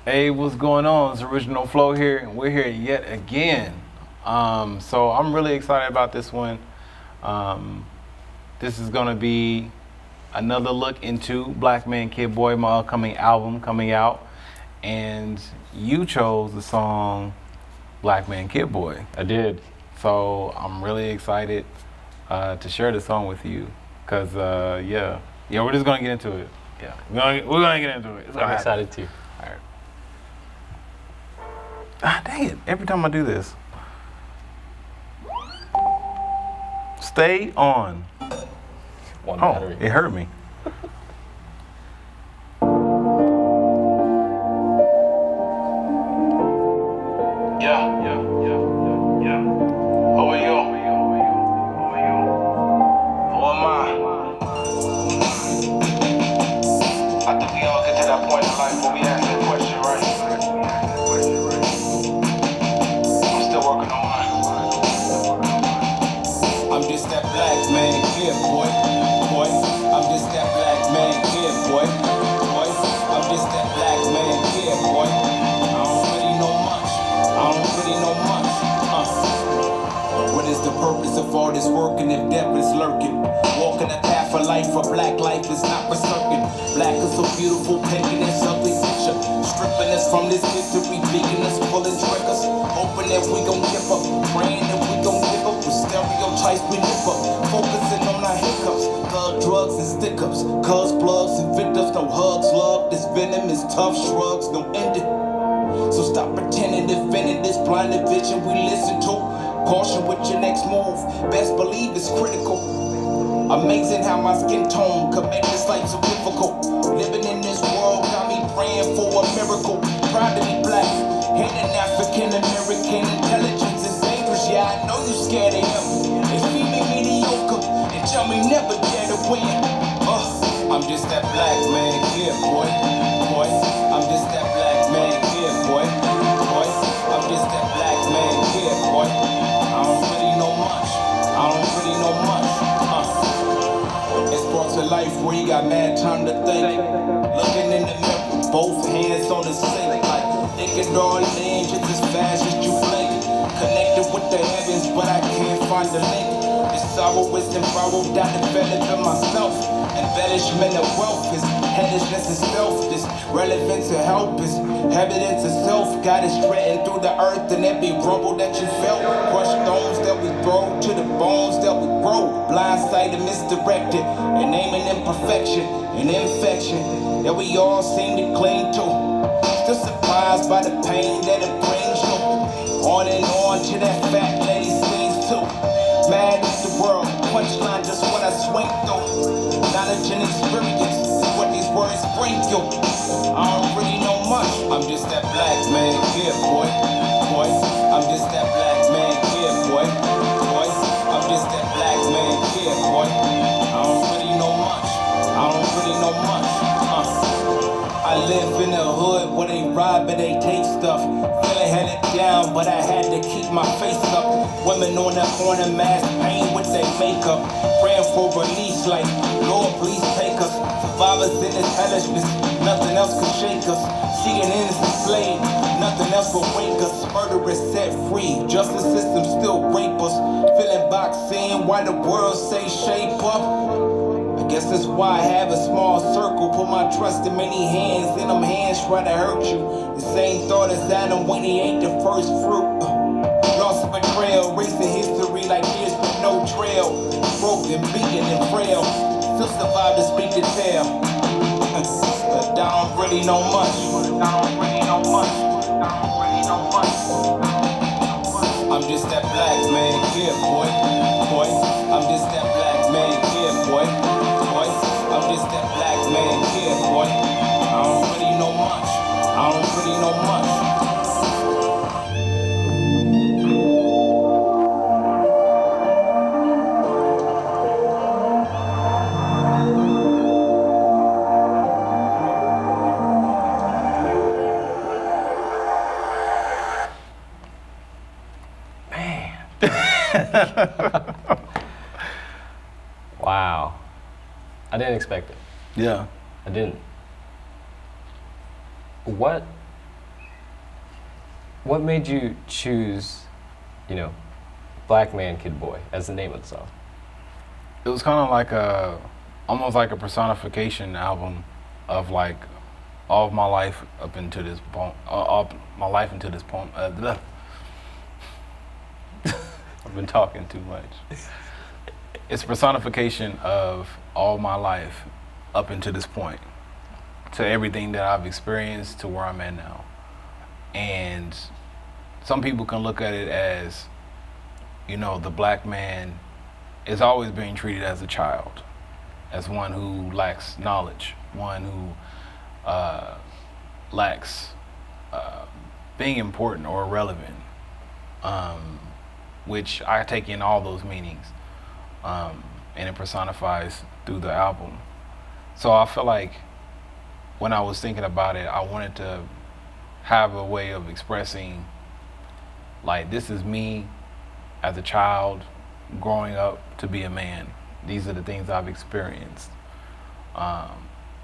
Hey, what's going on? It's Original Flow here, and we're here yet again. So I'm really excited about this one. Um, this is gonna be another look into Blackmankidboy, my upcoming album coming out, and you chose the song Blackmankidboy. I did. So I'm really excited to share the song with you, cause yeah, we're just gonna get into it. Yeah, we're gonna get into it. It's gonna I'm happen. excited too. All right. Ah, dang it. Every time I do this. Stay on. One Oh, battery. it hurt me. Yeah. Who are you? Who am I think we all get to that point in life where we ask that question, right? I'm still working on mine. I'm just that black man kid, boy. I'm just that black man kid, boy. I'm just that black man kid, boy. I don't really know much. What is the purpose of all this working if death is lurking? Walking a path of life, for black life is not for certain. Black is so beautiful, painting this ugly picture. Stripping us from this history, beating us, pulling triggers. Hoping that we gon' give up, praying that we gon' give up. With stereotypes we live up, focusing on our hiccups. Thug drugs and stick-ups, cuz plugs and victims. No hugs, love, this venom is tough shrugs, no ending. So stop pretending, defending this blinded vision we listen to. Caution with your next move, best believe it's critical. Amazing how my skin tone could make this life so difficult. Living in this world got me praying for a miracle. Proud to be black, hidden African American. Intelligence is dangerous, yeah, I know you scared of him. They feed me mediocre and tell me never dare to win. I'm just that black man kid, boy. I'm just that black man kid, boy. I'm just that black man kid, boy. I don't really know much. It's brought to life where you got mad time to think. Looking in the mirror, both hands on the sink. Like thinking darling, just as fast as you blink. Connected with the heavens, but I can't find the link. This sorrow is embroiled, I developed in myself. Embellishment of wealth is headlessness and self. This relevance to help is evidence of self. God is threatened through the earth and every rumble that you felt. Crushed stones that we throw to the bones that we grow. Blindsided, misdirected, and aiming imperfection and infection that we all seem to cling to. Still surprised by the pain that it brings you. On and on to that fat lady sings too. Mad at the world, punchline just what I swing through. Knowledge and experience is what these words bring you. I don't really know much. I'm just that black man kid, boy. I'm just that black man kid, boy. I'm just that black man kid, boy. I don't really know much. I live in the hood where they rob and they take stuff. Feeling headed down, but I had to keep my face up. Women on the corner, mask pain with their makeup. Praying for release like, Lord, please take us. Survivors in this hellishness, nothing else can shake us. Seeing innocent slave, nothing else will wake us. Murderers set free, justice system still rape us. Feeling boxed in, why the world say shape up. I guess that's why I have a small circle. Put my trust in many hands, and them hands try to hurt you. The same thought as Adam when he ate the first fruit. Lost betrayal, racing history like there's been no trail. Broken, beaten, and frail. Still survive to speak the tale. But I don't really know much. I'm just that black man kid, boy. I'm just that black man kid, boy. I'm just that black man kid, boy. I don't really know much. Wow. I didn't expect it. Yeah. I didn't. What What made you choose, Blackmankidboy as the name of the song? It was kind of like almost like a personification album of like all of my life up into this point, all my life into this point. I've been talking too much. It's a personification of all my life up into this point, to everything that I've experienced to where I'm at now. And some people can look at it as, the black man is always being treated as a child, as one who lacks knowledge, one who lacks being important or relevant, which I take in all those meanings, and it personifies through the album. So I feel like when I was thinking about it, I wanted to have a way of expressing, like, this is me as a child growing up to be a man. These are the things I've experienced.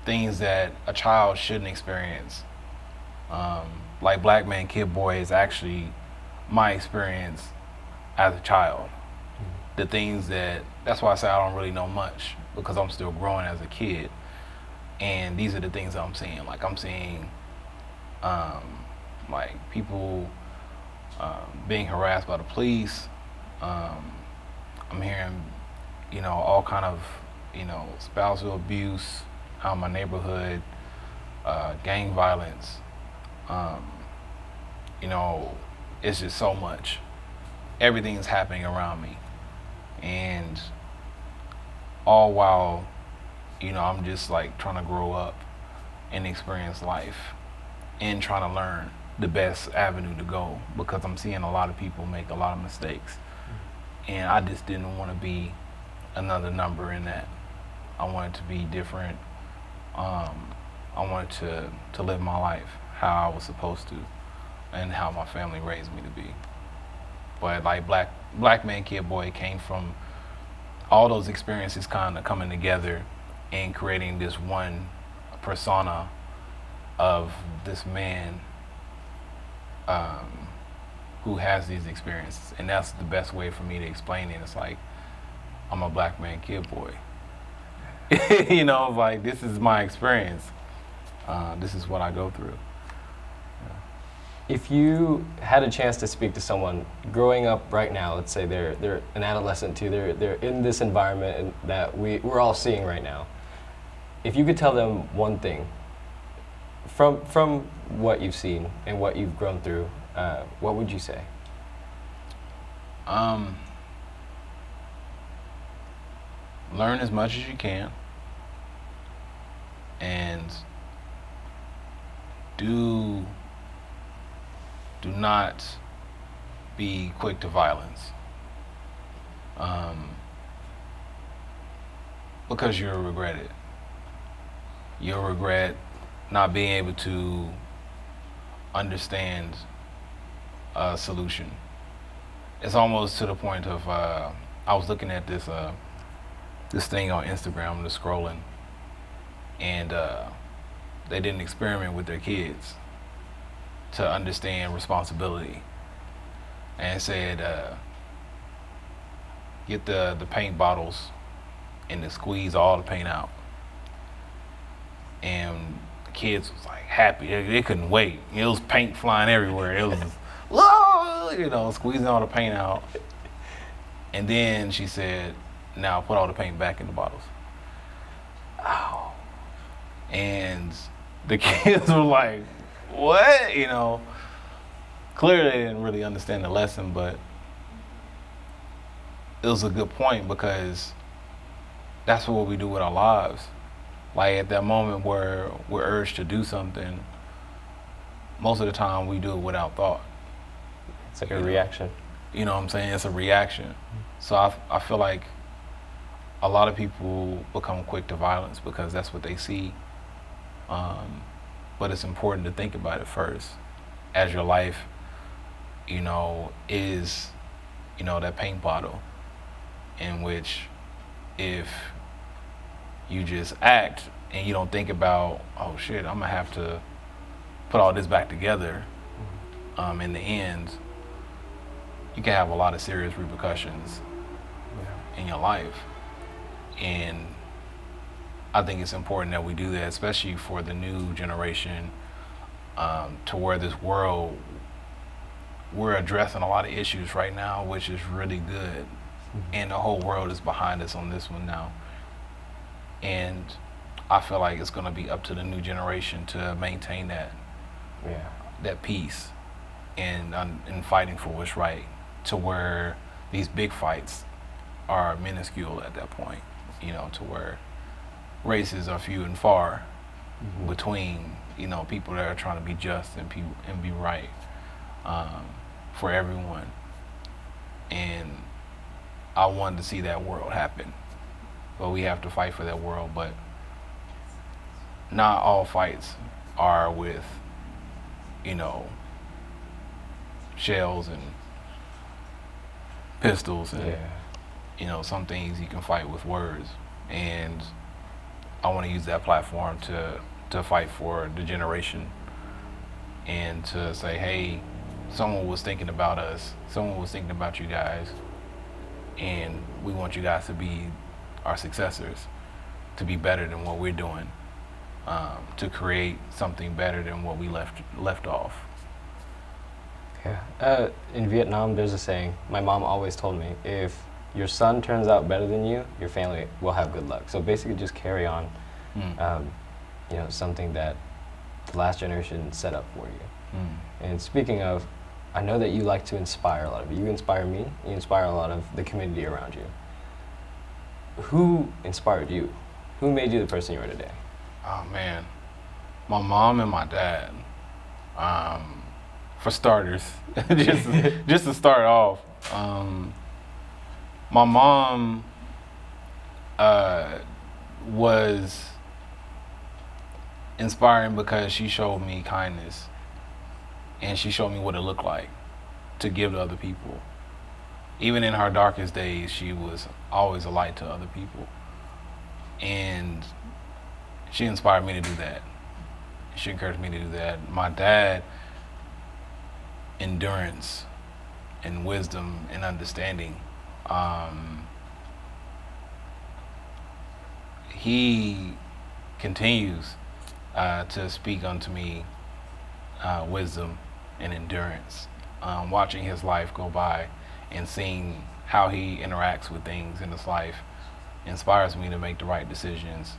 Things that a child shouldn't experience. Like Blackmankidboy is actually my experience as a child. The things that's why I say I don't really know much, because I'm still growing as a kid. And these are the things I'm seeing. Like, I'm seeing like people being harassed by the police. I'm hearing, all kind of, spousal abuse out in my neighborhood, gang violence. It's just so much. Everything's happening around me. And all while, I'm just like trying to grow up and experience life and trying to learn the best avenue to go, because I'm seeing a lot of people make a lot of mistakes. And I just didn't want to be another number in that. I wanted to be different. I wanted to live my life how I was supposed to and how my family raised me to be. But like Blackmankidboy came from all those experiences kind of coming together and creating this one persona of this man who has these experiences. And that's the best way for me to explain it. It's like, I'm a Blackmankidboy. Like, this is my experience. This is what I go through. If you had a chance to speak to someone growing up right now, let's say they're an adolescent too, they're in this environment that we're all seeing right now. If you could tell them one thing from what you've seen and what you've grown through, what would you say? Learn as much as you can, and do not be quick to violence, because you'll regret it. You'll regret not being able to understand a solution. It's almost to the point of, I was looking at this thing on Instagram, just scrolling, and they did an experiment with their kids to understand responsibility, and said, get the paint bottles and to squeeze all the paint out. And the kids was like happy. They couldn't wait. It was paint flying everywhere. It was, whoa, squeezing all the paint out. And then she said, now put all the paint back in the bottles. Ow. And the kids were like, what? Clearly they didn't really understand the lesson, but it was a good point, because that's what we do with our lives. Like, at that moment where we're urged to do something, most of the time we do it without thought. It's like a reaction. You know what I'm saying? It's a reaction. So I feel like a lot of people become quick to violence because that's what they see. But it's important to think about it first, as your life, is, that paint bottle, in which if you just act and you don't think about, oh shit, I'm gonna have to put all this back together, in the end, you can have a lot of serious repercussions in your life. And I think it's important that we do that, especially for the new generation, to where this world, we're addressing a lot of issues right now, which is really good. And the whole world is behind us on this one now. And I feel like it's going to be up to the new generation to maintain that peace and fighting for what's right, to where these big fights are minuscule at that point, to where races are few and far between, people that are trying to be just and be right for everyone. And I wanted to see that world happen, but we have to fight for that world. But not all fights are with, shells and pistols, and some things you can fight with words. And I want to use that platform to fight for the generation, and to say, hey, someone was thinking about us, someone was thinking about you guys, and we want you guys to be our successors, to be better than what we're doing, to create something better than what we left off. Yeah. In Vietnam, there's a saying my mom always told me: if your son turns out better than you, your family will have good luck. So basically, just carry on, something that the last generation set up for you. And speaking of, I know that you like to inspire a lot of people. You inspire me. You inspire a lot of the community around you. Who inspired you? Who made you the person you are today? Oh man, my mom and my dad. For starters, just to start off, my mom was inspiring because she showed me kindness, and she showed me what it looked like to give to other people. Even in her darkest days, she was always a light to other people. And she inspired me to do that. She encouraged me to do that. My dad, endurance and wisdom and understanding. He continues to speak unto me wisdom and endurance. Watching his life go by and seeing how he interacts with things in his life inspires me to make the right decisions.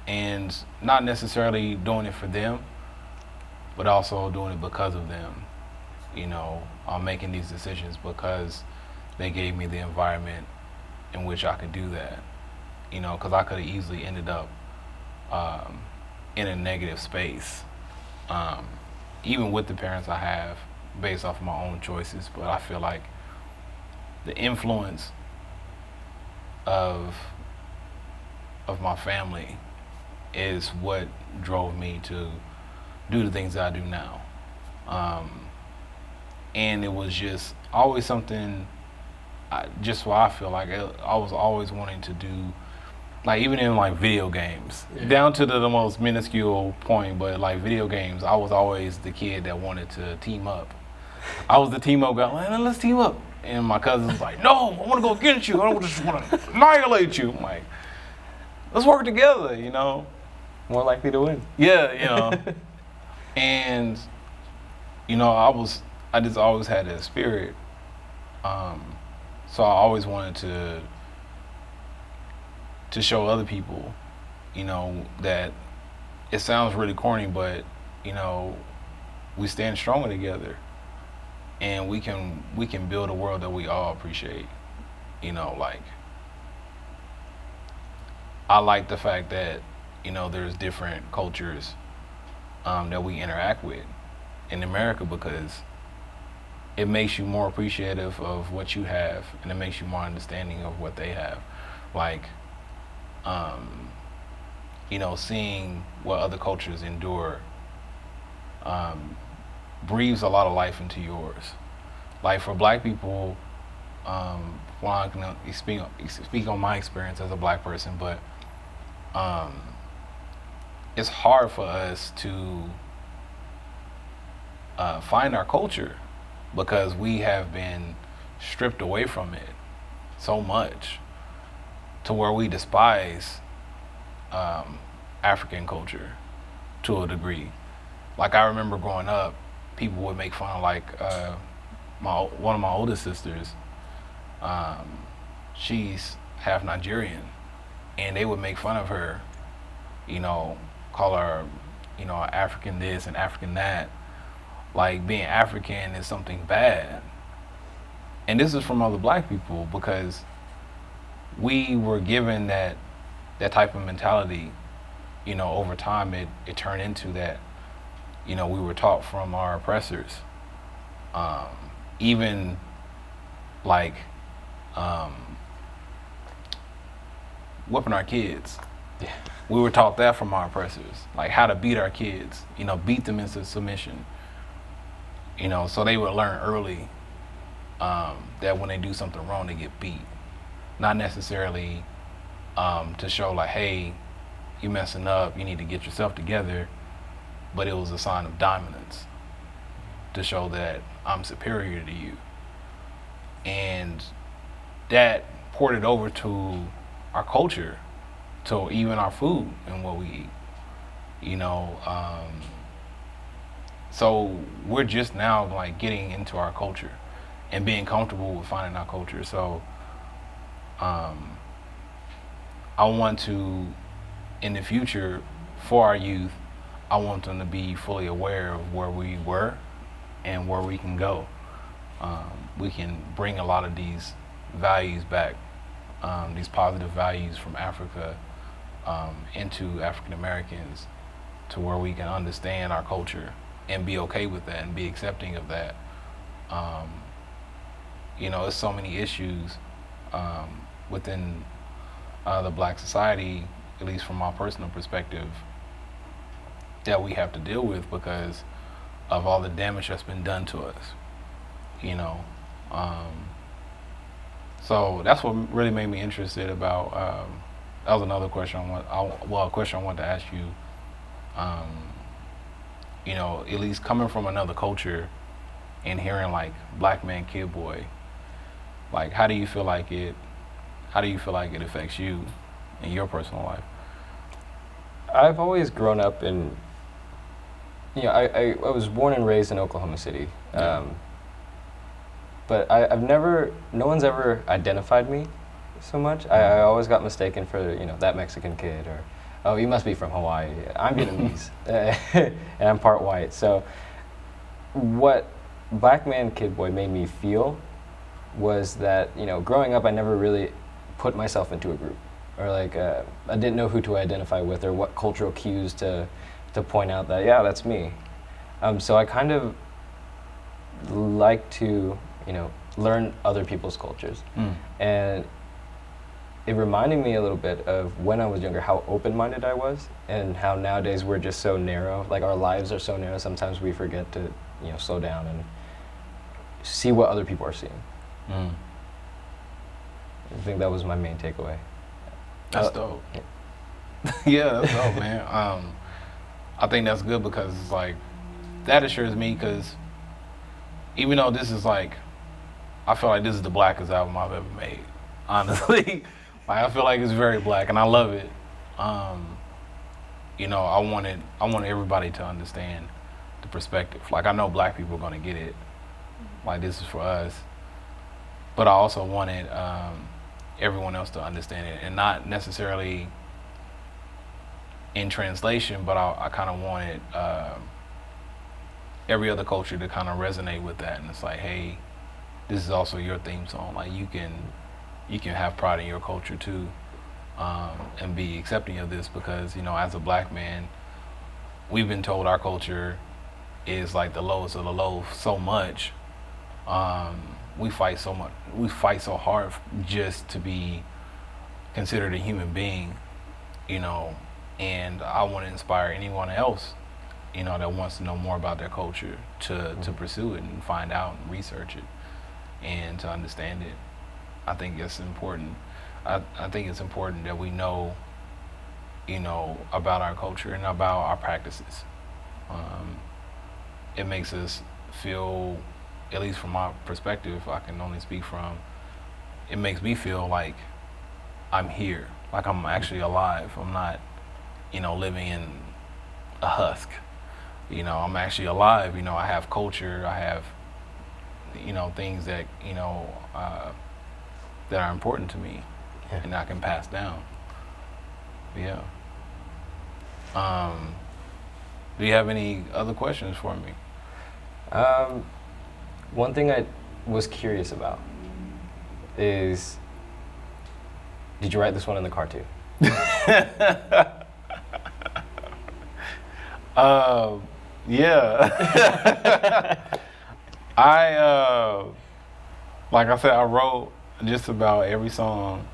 And not necessarily doing it for them, but also doing it because of them. I'm making these decisions because they gave me the environment in which I could do that. Because I could have easily ended up in a negative space, even with the parents I have, based off of my own choices. But I feel like the influence of my family is what drove me to do the things that I do now. And it was just always something, just what I feel like I was always wanting to do, like even in like video games, down to the most minuscule point, but like video games, I was always the kid that wanted to team up. I was the team up guy, like, let's team up. And my cousin's like, no, I want to go against you. I don't just want to annihilate you. I'm like, let's work together, More likely to win. Yeah, And, I just always had that spirit. So I always wanted to show other people, that it sounds really corny, but, we stand stronger together, and we can build a world that we all appreciate. Like, I like the fact that, there's different cultures that we interact with in America, because it makes you more appreciative of what you have, and it makes you more understanding of what they have. Like, seeing what other cultures endure breathes a lot of life into yours. Like for Black people, well, I can speak on my experience as a Black person, but it's hard for us to find our culture, because we have been stripped away from it so much to where we despise African culture to a degree. Like, I remember growing up, people would make fun of, like, one of my oldest sisters. She's half Nigerian, and they would make fun of her, you know, call her, you know, African this and African that. Like, being African is something bad. And this is from other black people, because we were given that type of mentality. You know, over time it turned into that. You know, we were taught from our oppressors. Even like whipping our kids. Yeah. We were taught that from our oppressors, like how to beat our kids, you know, beat them into submission. You know, so they would learn early that when they do something wrong, they get beat. Not necessarily to show like, hey, you messing up, you need to get yourself together, but it was a sign of dominance to show that I'm superior to you. And that ported over to our culture, to even our food and what we eat. You know, so we're just now like getting into our culture and being comfortable with finding our culture. So I want to, in the future, for our youth, I want them to be fully aware of where we were and where we can go. We can bring a lot of these values back, these positive values from Africa into African Americans, to where we can understand our culture and be okay with that and be accepting of that. You know, there's so many issues within the black society, at least from my personal perspective, that we have to deal with because of all the damage that's been done to us. You know, so that's what really made me interested about. That was another question a question I wanted to ask you. You know, at least coming from another culture and hearing like Blackmankidboy, like how do you feel like it affects you in your personal life? I've always grown up in, you know, I was born and raised in Oklahoma City. Yeah. But no one's ever identified me so much. I always got mistaken for, you know, that Mexican kid, or, oh, you must be from Hawaii. I'm Vietnamese, and I'm part white. So what Blackmankidboy made me feel was that, you know, growing up, I never really put myself into a group, or like, I didn't know who to identify with or what cultural cues to point out that, yeah, that's me. So I kind of like to, you know, learn other people's cultures. And it reminded me a little bit of when I was younger, how open-minded I was, and how nowadays we're just so narrow. Like, our lives are so narrow, sometimes we forget to, you know, slow down and see what other people are seeing. I think that was my main takeaway. That's dope. Yeah. Yeah, that's dope, man. I think that's good because it's like, that assures me, because even though this is like, I feel like this is the blackest album I've ever made, honestly. Like, I feel like it's very black, and I love it. You know, I want everybody to understand the perspective. Like, I know black people are gonna get it. Like, this is for us. But I also wanted everyone else to understand it, and not necessarily in translation, but I kind of wanted every other culture to kind of resonate with that. And it's like, hey, this is also your theme song. Like, you can have pride in your culture too, and be accepting of this, because, you know, as a black man, we've been told our culture is like the lowest of the low so much. We fight so hard just to be considered a human being, you know. And I want to inspire anyone else, you know, that wants to know more about their culture to pursue it and find out and research it and to understand it. I think it's important. I think it's important that we know, you know, about our culture and about our practices. it makes us feel, at least from my perspective, I can only speak from, it makes me feel like I'm here, like I'm actually alive. I'm not, living in a husk. I'm actually alive. I have culture. I have, things that, that are important to me, Yeah. and I can pass down. Yeah. Do you have any other questions for me? One thing I was curious about is, did you write this one in the car too? Yeah. Like I said, I wrote just about every song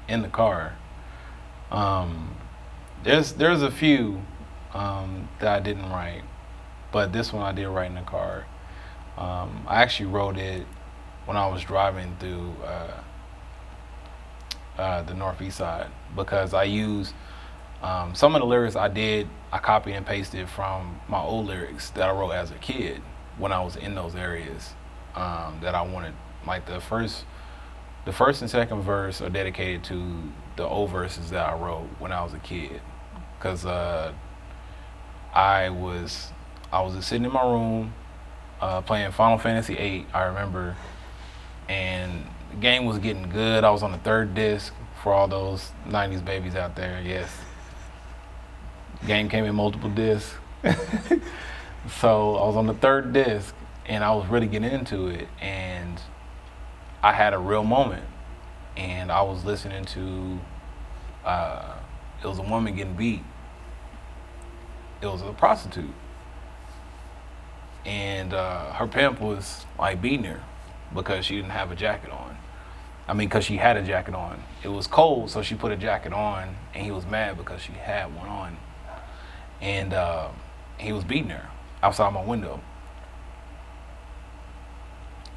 in the car. There's a few that I didn't write, but this one I did write in the car. I actually wrote it when I was driving through the Northeast side, because I used some of the lyrics I copied and pasted from my old lyrics that I wrote as a kid when I was in those areas that I wanted. Like the first and second verse are dedicated to the old verses that I wrote when I was a kid, because I was just sitting in my room playing Final Fantasy VIII, I remember, and the game was getting good. I was on the third disc for all those 90s babies out there, yes. Game came in multiple discs. So I was on the third disc, and I was really getting into it, and I had a real moment, and I was listening to, it was a woman getting beat. It was a prostitute, and her pimp was like beating her because she didn't have a jacket on. I mean, because she had a jacket on. It was cold, so she put a jacket on, and he was mad because she had one on. And he was beating her outside my window.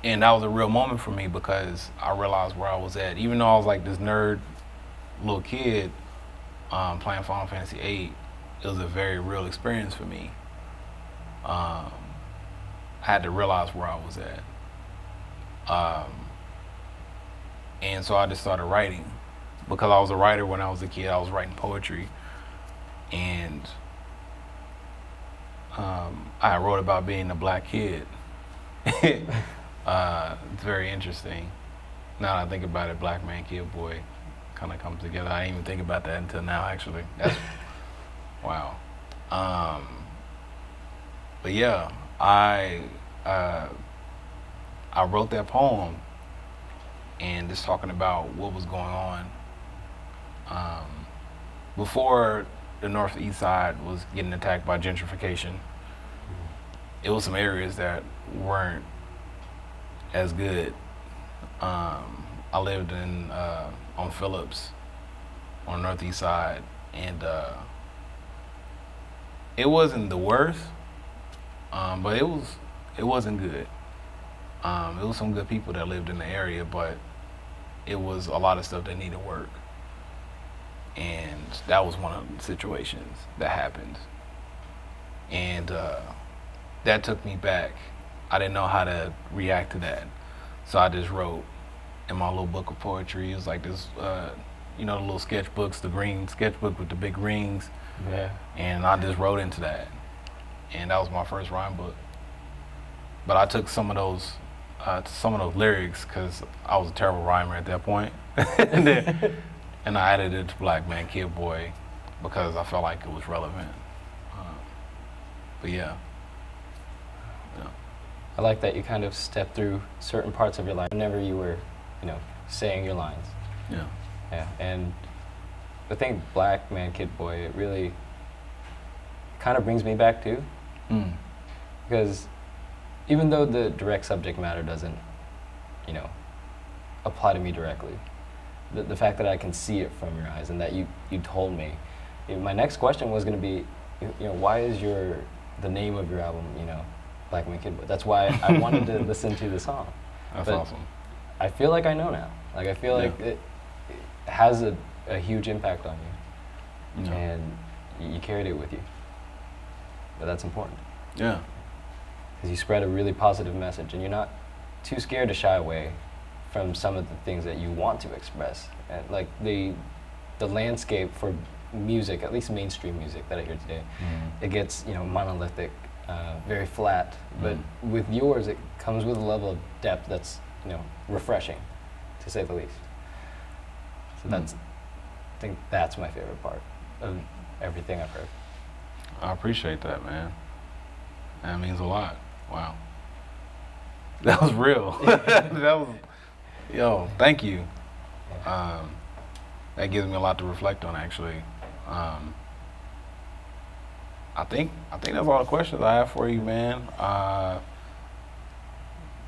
And that was a real moment for me, because I realized where I was at. Even though I was like this nerd little kid playing Final Fantasy VIII, it was a very real experience for me. I had to realize where I was at. And so I just started writing, because I was a writer when I was a kid. I was writing poetry, and I wrote about being a black kid. It's very interesting. Now that I think about it, Blackmankidboy kind of comes together. I didn't even think about that until now, actually. That's wow. But yeah, I wrote that poem, and just talking about what was going on before the Northeast side was getting attacked by gentrification. It was some areas that weren't as good. I lived in on Phillips on the Northeast side, and it wasn't the worst, but it wasn't good. It was some good people that lived in the area, but it was a lot of stuff that needed work. And that was one of the situations that happened. And that took me back. I didn't know how to react to that. So I just wrote in my little book of poetry. It was like this, the little sketchbooks, the green sketchbook with the big rings. Yeah. And I just wrote into that. And that was my first rhyme book. But I took some of those lyrics, because I was a terrible rhymer at that point. And I added it to Blackmankidboy because I felt like it was relevant. But yeah. I like that you kind of stepped through certain parts of your life whenever you were, saying your lines. Yeah. Yeah, and I think Blackmankidboy, it really kind of brings me back too. Because even though the direct subject matter doesn't, apply to me directly, the fact that I can see it from your eyes and that you told me. My next question was going to be, why is the name of your album, Blackmankidboy? That's why I wanted to listen to the song. That's But awesome. I feel like I know now. Like, I feel like it has a huge impact on you, Yeah. and you carried it with you. But that's important. Yeah. Because you spread a really positive message, and you're not too scared to shy away from some of the things that you want to express. And like the landscape for music, at least mainstream music that I hear today, it gets monolithic, very flat. But with yours, it comes with a level of depth that's refreshing, to say the least. So I think that's my favorite part of everything I've heard. I appreciate that, man. That means a lot. Wow. That was real. That was, thank you. That gives me a lot to reflect on, actually. I think that's all the questions I have for you, man.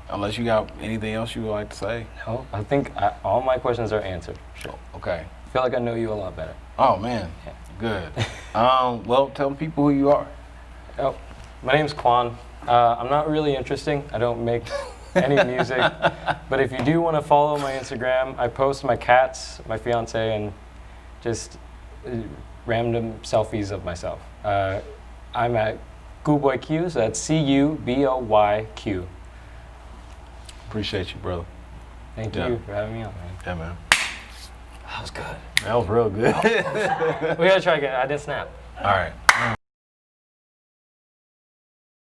Unless you got anything else you would like to say. No, I think all my questions are answered. Sure. Okay. I feel like I know you a lot better. Oh, man. Yeah. Good. Well, tell the people who you are. Oh, my name's Quan. I'm not really interesting. I don't make any music. But if you do want to follow my Instagram, I post my cats, my fiance, and just random selfies of myself. I'm at Cuboyq, so that's CUBOYQ. Appreciate you, brother. Thank you for having me on, man. Yeah, man. That was good. That was real good. We gotta try again. I didn't snap. All right.